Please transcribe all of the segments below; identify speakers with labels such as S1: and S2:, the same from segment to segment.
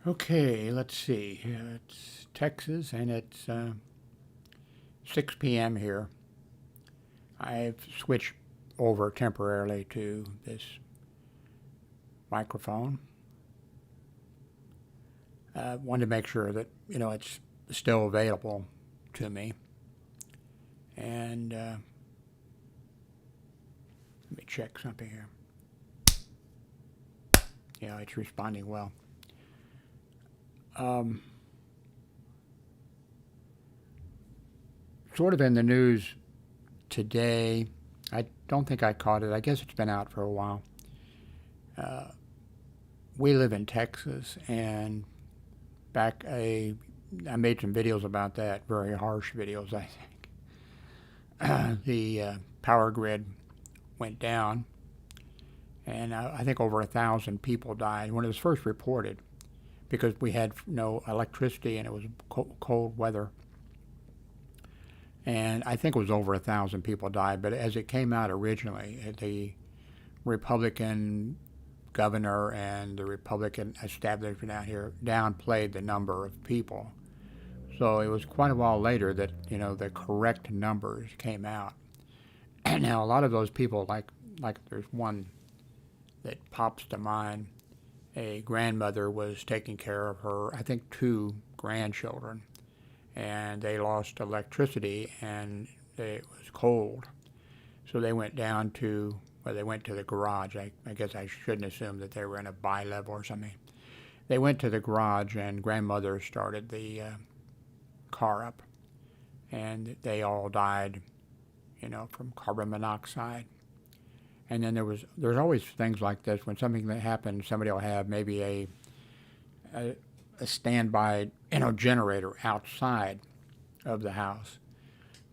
S1: Okay, let's see. It's Texas, and it's 6 p.m. here. I've switched over temporarily to this microphone. Wanted to make sure that it's still available to me, and let me check something here. Yeah, it's responding well. Sort of in the news today, I don't think I caught it. I guess it's been out for a while. We live in Texas, and I made some videos about that, very harsh videos, I think. The power grid went down, and I think over 1,000 people died when it was first reported, because we had no electricity and it was cold weather. And I think it was over 1,000 people died. But as it came out originally, the Republican governor and the Republican establishment out here downplayed the number of people. So it was quite a while later that the correct numbers came out. And now a lot of those people, like there's one that pops to mind. A grandmother was taking care of her, I think, 2 grandchildren, and they lost electricity, and it was cold. So they went down to, they went to the garage. I guess I shouldn't assume that they were in a bi-level or something. They went to the garage, and grandmother started the car up, and they all died, from carbon monoxide. And then there's always things like this. When something that happens, somebody will have maybe a standby generator outside of the house,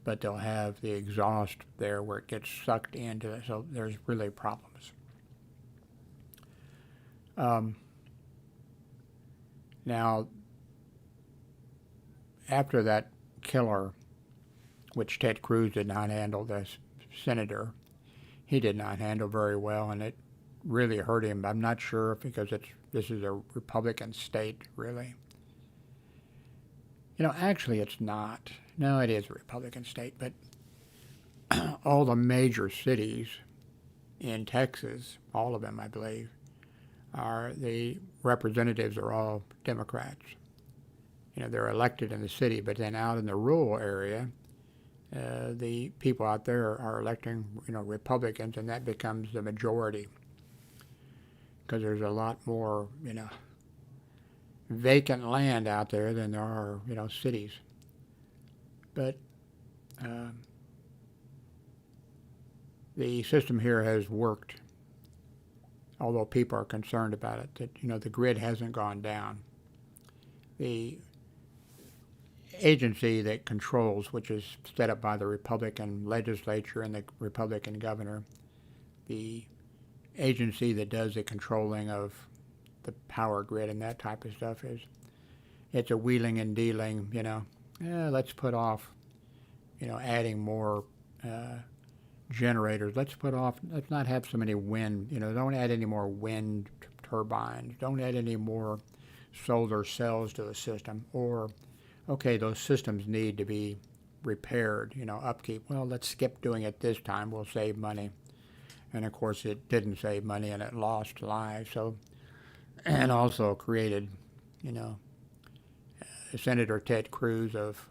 S1: but they'll have the exhaust there where it gets sucked into it. So there's really problems. Now, after that killer, which Ted Cruz did not handle, this senator, he did not handle very well, and it really hurt him. I'm not sure because this is a Republican state, really. Actually it's not. No, it is a Republican state, but all the major cities in Texas, all of them, I believe, the representatives are all Democrats. They're elected in the city, but then out in the rural area, the people out there are electing, Republicans, and that becomes the majority because there's a lot more, vacant land out there than there are, cities. But the system here has worked, although people are concerned about it, that, the grid hasn't gone down. The agency that controls, which is set up by the Republican legislature and the Republican governor, the agency that does the controlling of the power grid and that type of stuff, it's a wheeling and dealing, let's put off, adding more generators. Let's not have so many wind, don't add any more wind turbines. Don't add any more solar cells to the system. Or, okay, those systems need to be repaired, upkeep. Well, let's skip doing it this time. We'll save money. And of course, it didn't save money, and it lost lives. So, and also created, Senator Ted Cruz of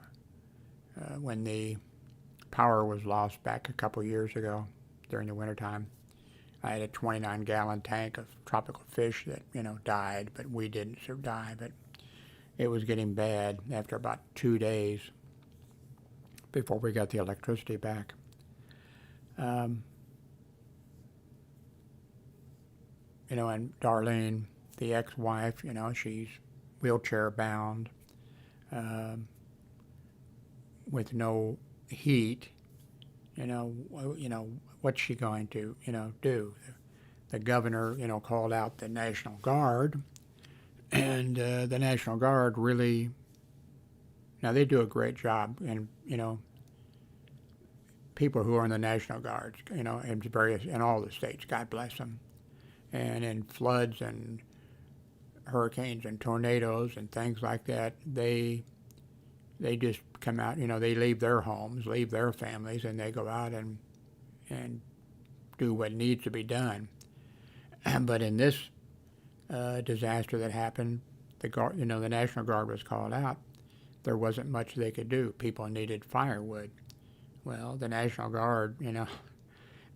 S1: when the power was lost back a couple years ago during the wintertime. I had a 29-gallon tank of tropical fish that, died, but we didn't die. But it was getting bad after about 2 days before we got the electricity back. And Darlene, the ex-wife, she's wheelchair bound, with no heat. What's she going to, do? The governor, called out the National Guard, and the National Guard really, now they do a great job, and people who are in the National Guard, in all the states, God bless them, and in floods and hurricanes and tornadoes and things like that, they just come out, they leave their homes, leave their families, and they go out and do what needs to be done. But in this disaster that happened, the National Guard was called out. There wasn't much they could do. People needed firewood. Well, the National Guard,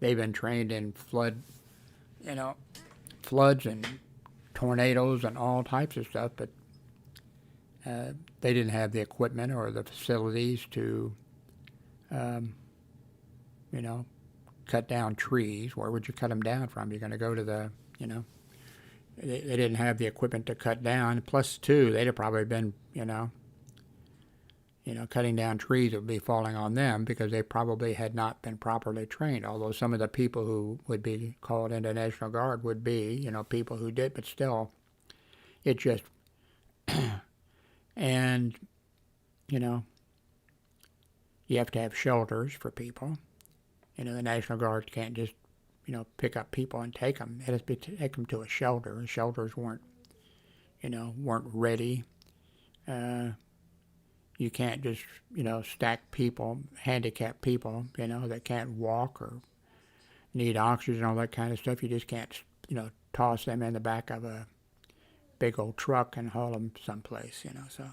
S1: they've been trained in floods and tornadoes and all types of stuff, but they didn't have the equipment or the facilities to, cut down trees. Where would you cut them down from? You're going to go to they didn't have the equipment to cut down. Plus, too, they'd have probably been, cutting down trees would be falling on them because they probably had not been properly trained. Although some of the people who would be called into National Guard would be, people who did, but still, it just, and, you have to have shelters for people. The National Guard can't just, pick up people and take them. It has to take them to a shelter. And shelters weren't ready. You can't just, stack people, handicapped people, that can't walk or need oxygen and all that kind of stuff. You just can't, toss them in the back of a big old truck and haul them someplace, So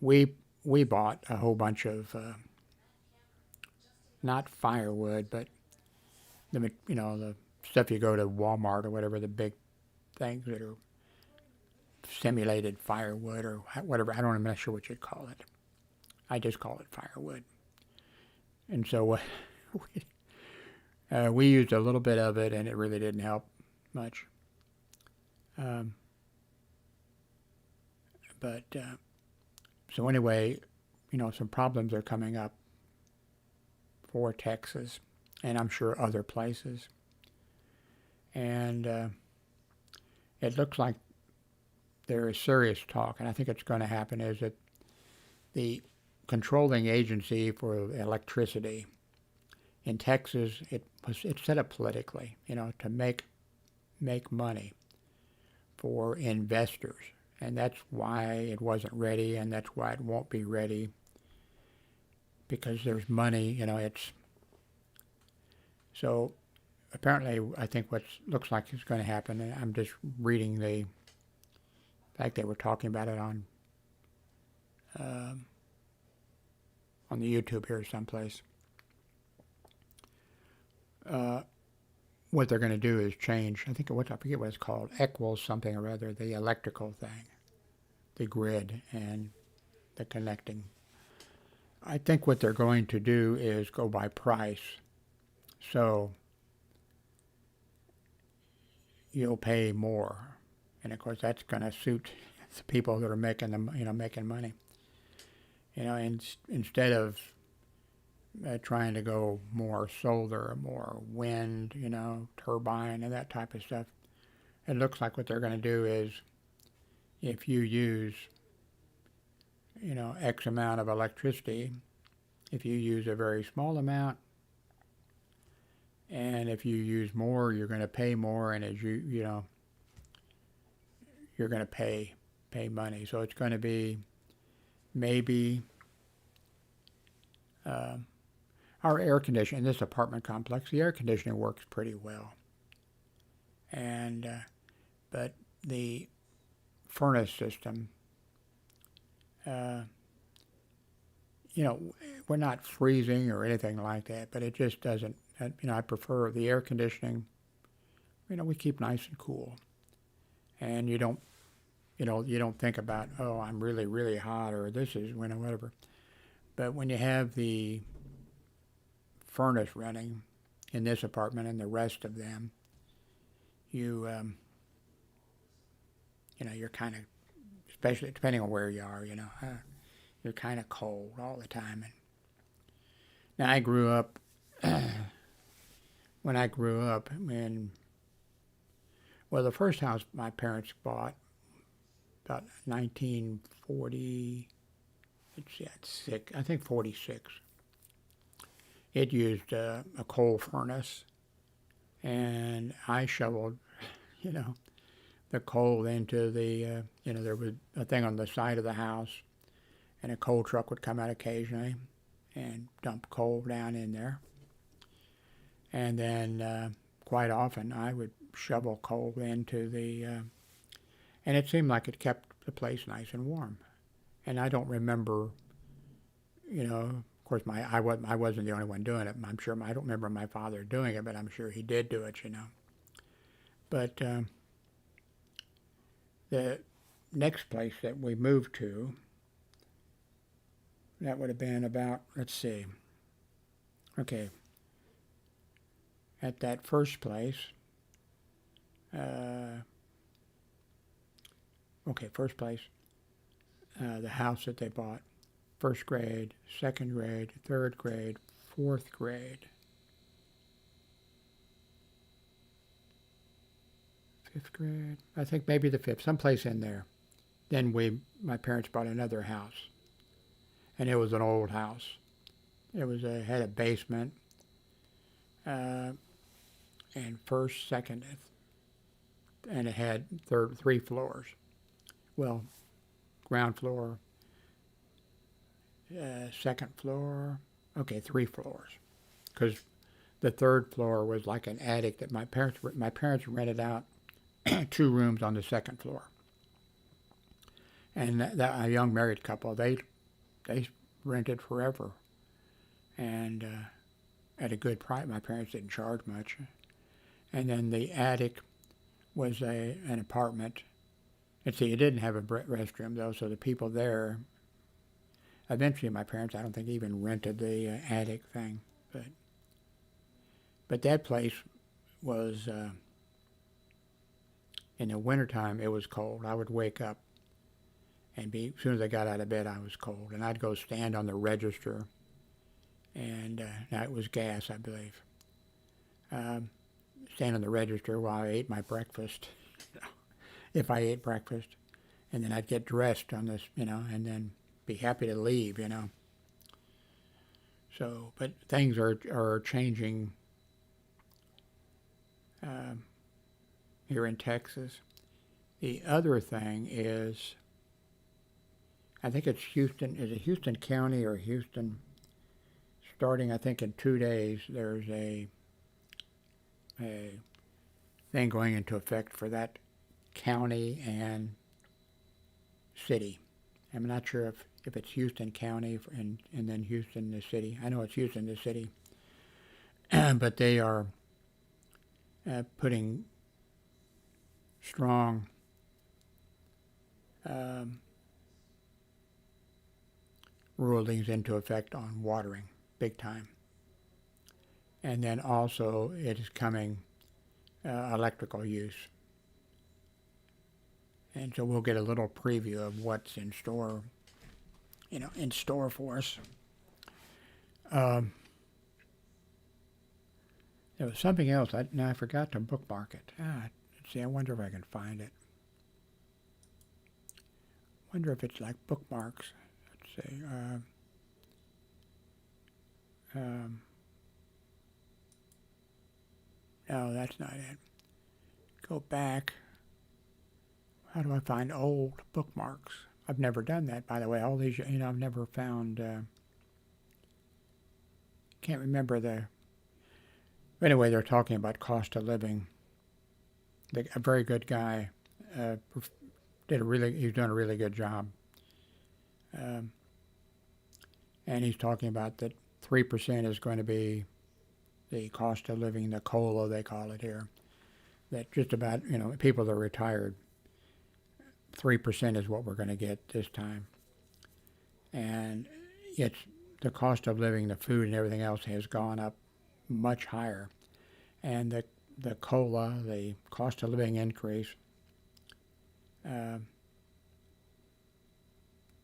S1: we bought a whole bunch of not firewood, but the stuff you go to Walmart or whatever, the big things that are simulated firewood or whatever. I'm not sure what you'd call it. I just call it firewood. And so we used a little bit of it, and it really didn't help much. So anyway, some problems are coming up for Texas, and I'm sure other places. And it looks like there is serious talk, and I think it's going to happen, is that the controlling agency for electricity in Texas, it's set up politically, to make money for investors. And that's why it wasn't ready, and that's why it won't be ready, because there's money, So apparently, I think what looks like is going to happen, and I'm just reading in fact, they were talking about it on the YouTube here someplace. What they're going to do is change, I forget what it's called, equals something or other, the electrical thing, the grid and the connecting. I think what they're going to do is go by price. So you'll pay more. And of course that's going to suit the people that are making money. Instead of trying to go more solar, more wind, turbine and that type of stuff. It looks like what they're going to do is, if you use, X amount of electricity, if you use a very small amount, and if you use more, you're going to pay more, and as you're going to pay money. So it's going to be maybe our air conditioning in this apartment complex, the air conditioning works pretty well. And but the furnace system, we're not freezing or anything like that, but it just doesn't. I prefer the air conditioning. We keep nice and cool, and you don't think about, oh, I'm really, really hot, or this is whatever. But when you have the furnace running in this apartment and the rest of them, you're kind of, especially depending on where you are, you're kind of cold all the time. And now I grew up, when I grew up, the first house my parents bought, about 1940, I think 46. It used a coal furnace, and I shoveled, you know, the coal into the, there was a thing on the side of the house, and a coal truck would come out occasionally and dump coal down in there. And then quite often I would shovel coal into the, and it seemed like it kept the place nice and warm. And I don't remember, of course, I wasn't the only one doing it. I'm sure I don't remember my father doing it, but I'm sure he did do it. But the next place that we moved to, that would have been about, let's see, okay, at that first place, the house that they bought, first grade, second grade, third grade, fourth grade, fifth grade, I think maybe the fifth, someplace in there. Then my parents bought another house, and it was an old house. It had a basement, and first, second, and it had three floors. Well, ground floor, second floor, three floors, because the third floor was like an attic that my parents rented out 2 rooms on the second floor. And that a young married couple, they rented forever, and at a good price. My parents didn't charge much. And then the attic was an apartment. And see, it didn't have a restroom though, so the people there. Eventually, my parents, I don't think, even rented the attic thing, but that place was. In the wintertime, it was cold. I would wake up and as soon as I got out of bed, I was cold. And I'd go stand on the register, and now it was gas, I believe. Stand on the register while I ate my breakfast, if I ate breakfast. And then I'd get dressed on this, and then be happy to leave, So, but things are changing here in Texas. The other thing is, I think it's Houston. Is it Houston County or Houston? Starting, I think, in 2 days, there's a thing going into effect for that county and city. I'm not sure if it's Houston County and then Houston the city. I know it's Houston the city, but they are putting strong rulings into effect on watering, big time. And then also it is coming electrical use. And so we'll get a little preview of what's in store, for us. There was something else. I forgot to bookmark it. Let's see, I wonder if I can find it. Wonder if it's like bookmarks. Let's see. No, that's not it. Go back. How do I find old bookmarks? I've never done that, by the way. All these, I've never found. Can't remember Anyway, they're talking about cost of living. A very good guy he's doing a really good job. And he's talking about that 3% is going to be the cost of living, the COLA they call it here. That just about, people that are retired, 3% is what we're going to get this time. And it's the cost of living, the food and everything else has gone up much higher. And the COLA, the cost of living increase,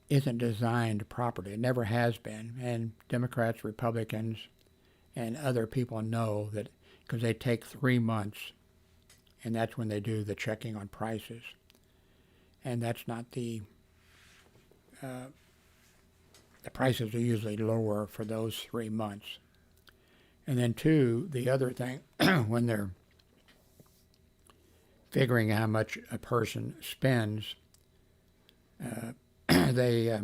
S1: isn't designed properly. It never has been. And Democrats, Republicans, and other people know that because they take 3 months, and that's when they do the checking on prices. And that's not the prices are usually lower for those 3 months. And then 2, the other thing, when they're figuring how much a person spends, they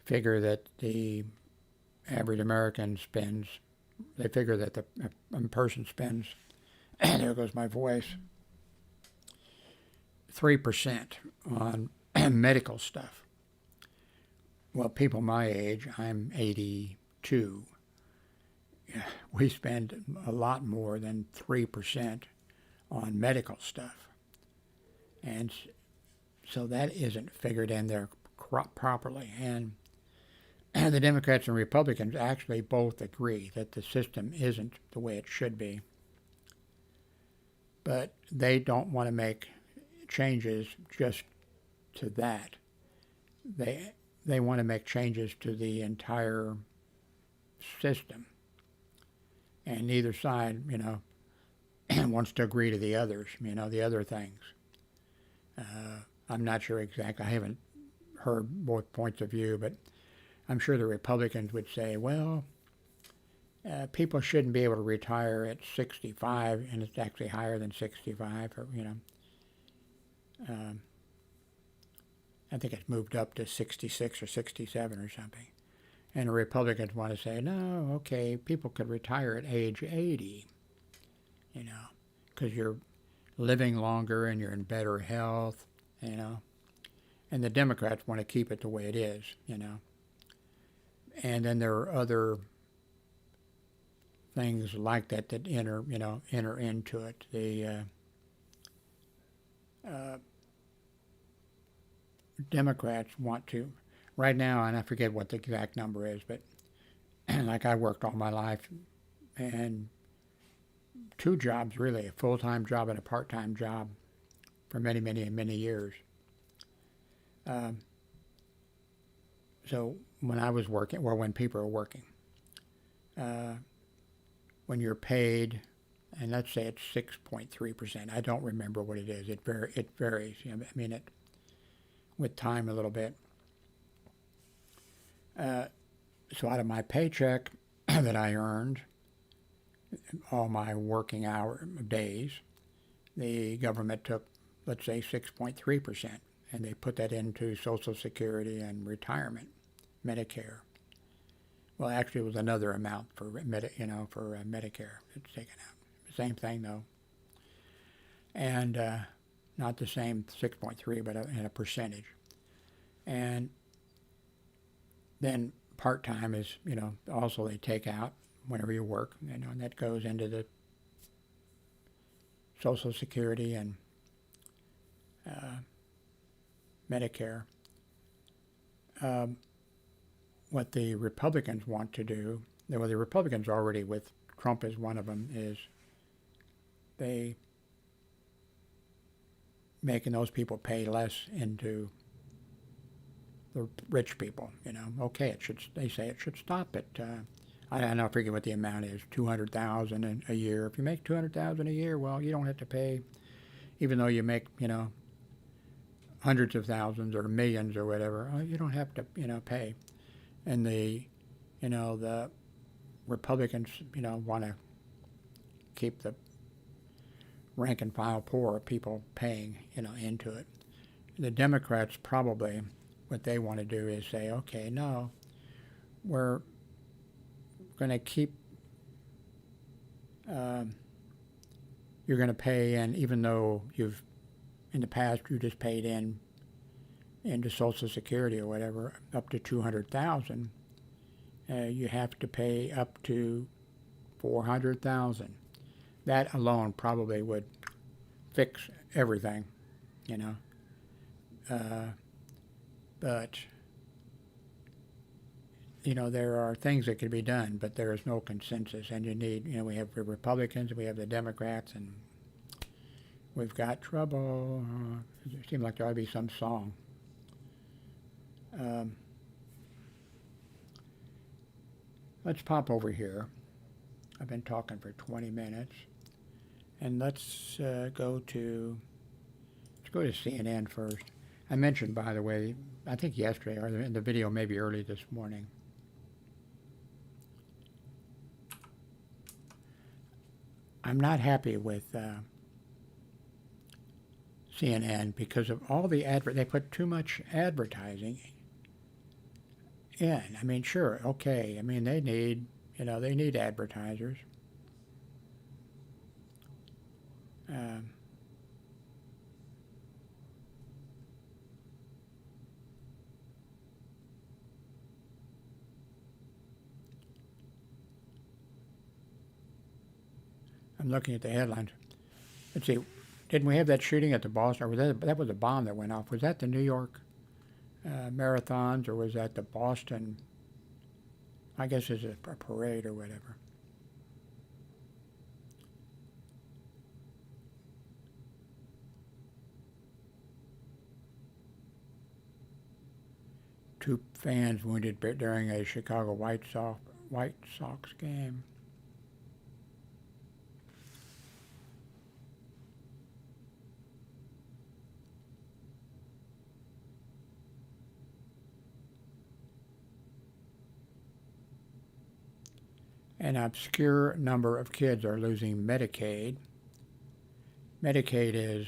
S1: figure that the average American spends, they figure that a person spends, there goes my voice, 3% on medical stuff. Well, people my age, I'm 82, we spend a lot more than 3% on medical stuff. And so that isn't figured in there properly. And the Democrats and Republicans actually both agree that the system isn't the way it should be. But they don't want to make changes just to that. They want to make changes to the entire system. And neither side, wants to agree to the others, the other things. I'm not sure exactly. I haven't heard both points of view, but I'm sure the Republicans would say, well, people shouldn't be able to retire at 65, and it's actually higher than 65, or, I think it's moved up to 66 or 67 or something. And the Republicans want to say, no, okay, people could retire at age 80, because you're living longer and you're in better health, And the Democrats want to keep it the way it is, And then there are other things like that that enter into it. The Democrats want to, right now, and I forget what the exact number is, but like I worked all my life, and 2 jobs really, a full-time job and a part-time job for many, many, many years. So when I was working, or when people are working, when you're paid, and let's say it's 6.3%, I don't remember what it is. It varies. With time a little bit. So out of my paycheck that I earned, all my working days, the government took, let's say, 6.3%, and they put that into Social Security and retirement, Medicare. Well, actually, it was another amount for Medicare. It's taken out. Same thing though, and not the same 6.3, but in a percentage. And then part-time is, also they take out whenever you work, and that goes into the Social Security and Medicare. What the Republicans want to do, well, the Republicans already, with Trump as one of them, is they making those people pay less into the rich people. Okay, they say it should stop at, I forget what the amount is, $200,000 a year. If you make $200,000 a year, well, you don't have to pay, even though you make, hundreds of thousands or millions or whatever. You don't have to, pay. And the Republicans, want to keep the rank and file poor people paying, into it. The Democrats probably, what they want to do is say, okay, no, we're going to keep, you're going to pay in, even though in the past you just paid into Social Security or whatever, up to $200,000, you have to pay up to $400,000. That alone probably would fix everything, but, there are things that can be done, but there is no consensus. And you need, we have the Republicans, we have the Democrats, and we've got trouble. It seems like there ought to be some song. Let's pop over here. I've been talking for 20 minutes. And let's go to CNN first. I mentioned, by the way, I think yesterday, or in the video maybe early this morning, I'm not happy with CNN because of all the they put too much advertising in. I mean, sure, okay. I mean, they need, they need advertisers. I'm looking at the headlines. Let's see. Didn't we have that shooting at the Boston? Or was that was a bomb that went off? Was that the New York marathons, or was that the Boston? I guess it's a parade or whatever. Two fans wounded during a Chicago White Sox game. An obscure number of kids are losing Medicaid. Medicaid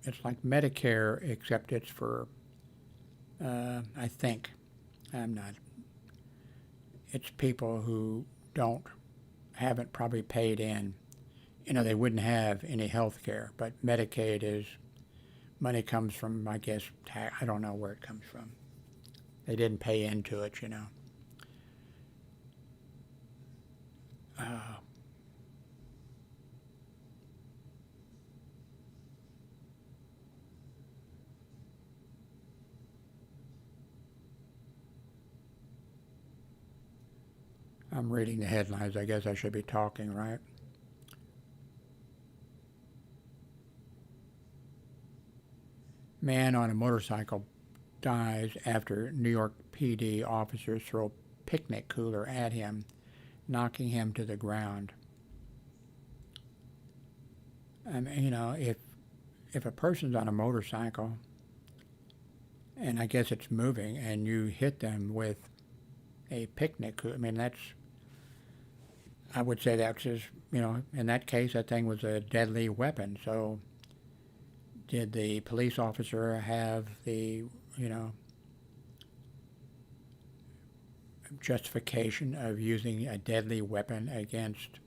S1: it's like Medicare, except it's for, I think, I'm not, it's people who haven't probably paid in. They wouldn't have any health care, but Medicaid is, money comes from, I guess, I don't know where it comes from. They didn't pay into it, I'm reading the headlines. I guess I should be talking, right? Man on a motorcycle dies after New York PD officers throw picnic cooler at him, knocking him to the ground. I mean, if a person's on a motorcycle, and I guess it's moving, and you hit them with a picnic cooler, I mean, I would say that's just, in that case, that thing was a deadly weapon. So did the police officer have the, justification of using a deadly weapon against,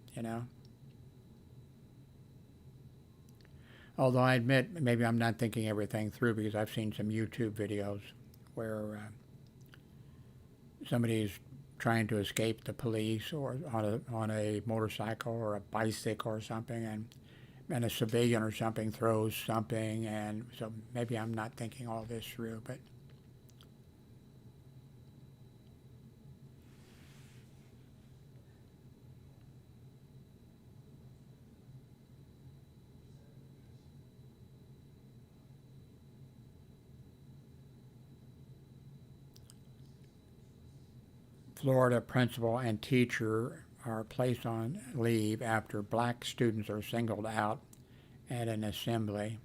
S1: Although I admit, maybe I'm not thinking everything through, because I've seen some YouTube videos where somebody's trying to escape the police, or on a motorcycle or a bicycle or something, and a civilian or something throws something, and so maybe I'm not thinking all this through, but Florida principal and teacher are placed on leave after black students are singled out at an assembly.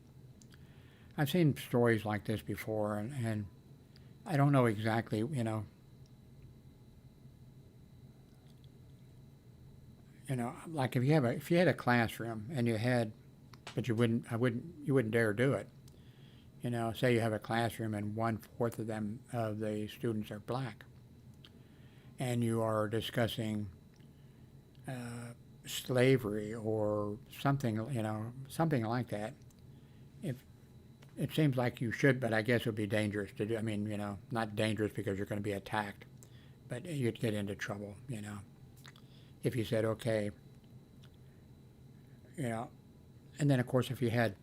S1: I've seen stories like this before, and I don't know exactly, like if you had a classroom and but you wouldn't dare do it. Say you have a classroom and 1/4 of the students are black, and you are discussing slavery or something, something like that. If it seems like you should, but I guess it would be dangerous to do. I mean, not dangerous because you're going to be attacked, but you'd get into trouble, if you said, okay, and then of course if you had,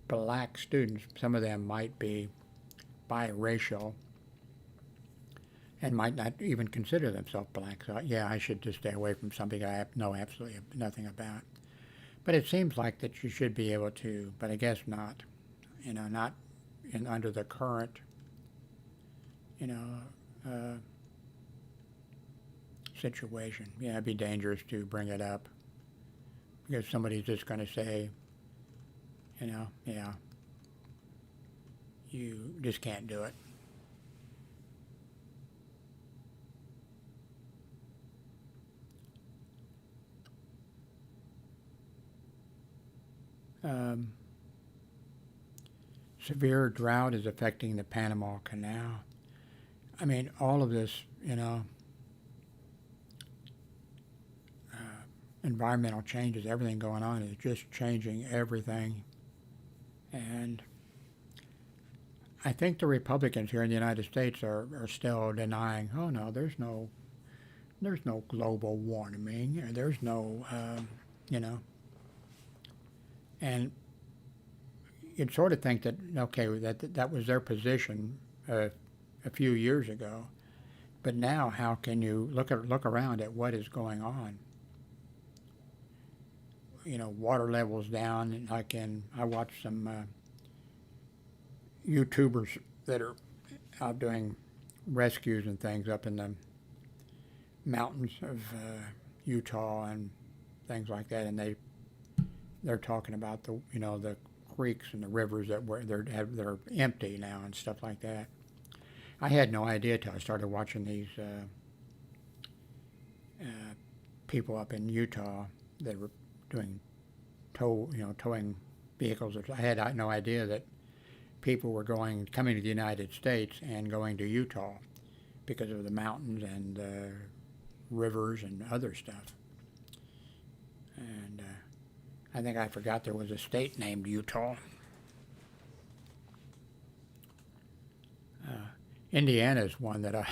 S1: black students, some of them might be biracial and might not even consider themselves black. So yeah, I should just stay away from something I know absolutely nothing about. But it seems like that you should be able to, but I guess not. Not under the current, situation. Yeah, it'd be dangerous to bring it up, because somebody's just going to say, yeah, you just can't do it. severe drought is affecting the Panama Canal. I mean, all of this, environmental changes, everything going on is just changing everything. And I think the Republicans here in the United States are still denying, oh no, there's no global warming, or there's no, and you'd sort of think that, okay, that was their position a few years ago, but now how can you look around at what is going on? Water levels down, and I watched some YouTubers that are out doing rescues and things up in the mountains of Utah and things like that, and they're talking about the creeks and the rivers that they're empty now and stuff like that. I had no idea till I started watching these people up in Utah that were doing towing vehicles. I had no idea that people were coming to the United States and going to Utah because of the mountains and rivers and other stuff. And I think I forgot there was a state named Utah. Indiana is one that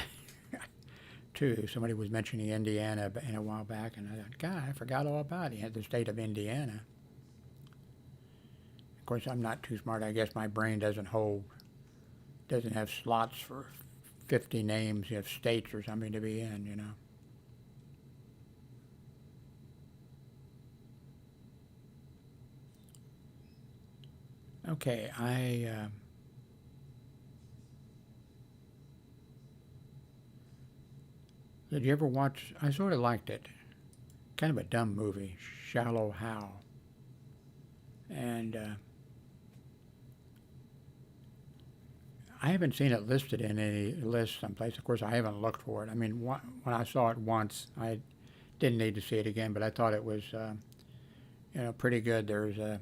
S1: too. Somebody was mentioning Indiana a while back, and I thought, God, I forgot all about it. The state of Indiana. Of course, I'm not too smart. I guess my brain doesn't have slots for 50 names of states or something to be in, Okay, did you ever watch? I sort of liked it. Kind of a dumb movie, Shallow Hal. And I haven't seen it listed in any list someplace. Of course, I haven't looked for it. I mean, when I saw it once, I didn't need to see it again, but I thought it was, pretty good. There's a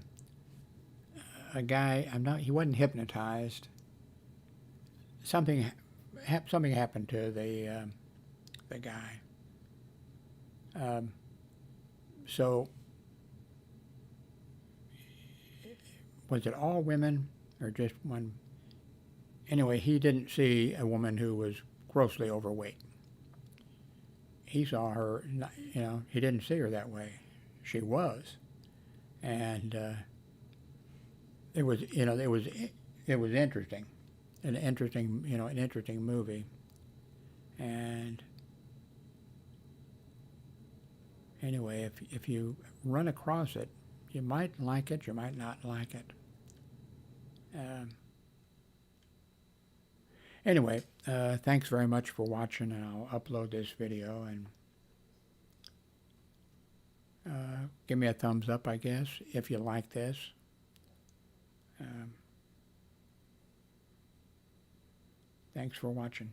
S1: guy. He wasn't hypnotized. Something happened to the guy. So, was it all women or just one? Anyway, he didn't see a woman who was grossly overweight. He saw her, he didn't see her that way. She was. And it was interesting. An interesting movie. And anyway, if you run across it, you might like it, you might not like it. Anyway, thanks very much for watching, and I'll upload this video, and give me a thumbs up, I guess, if you like this. Thanks for watching.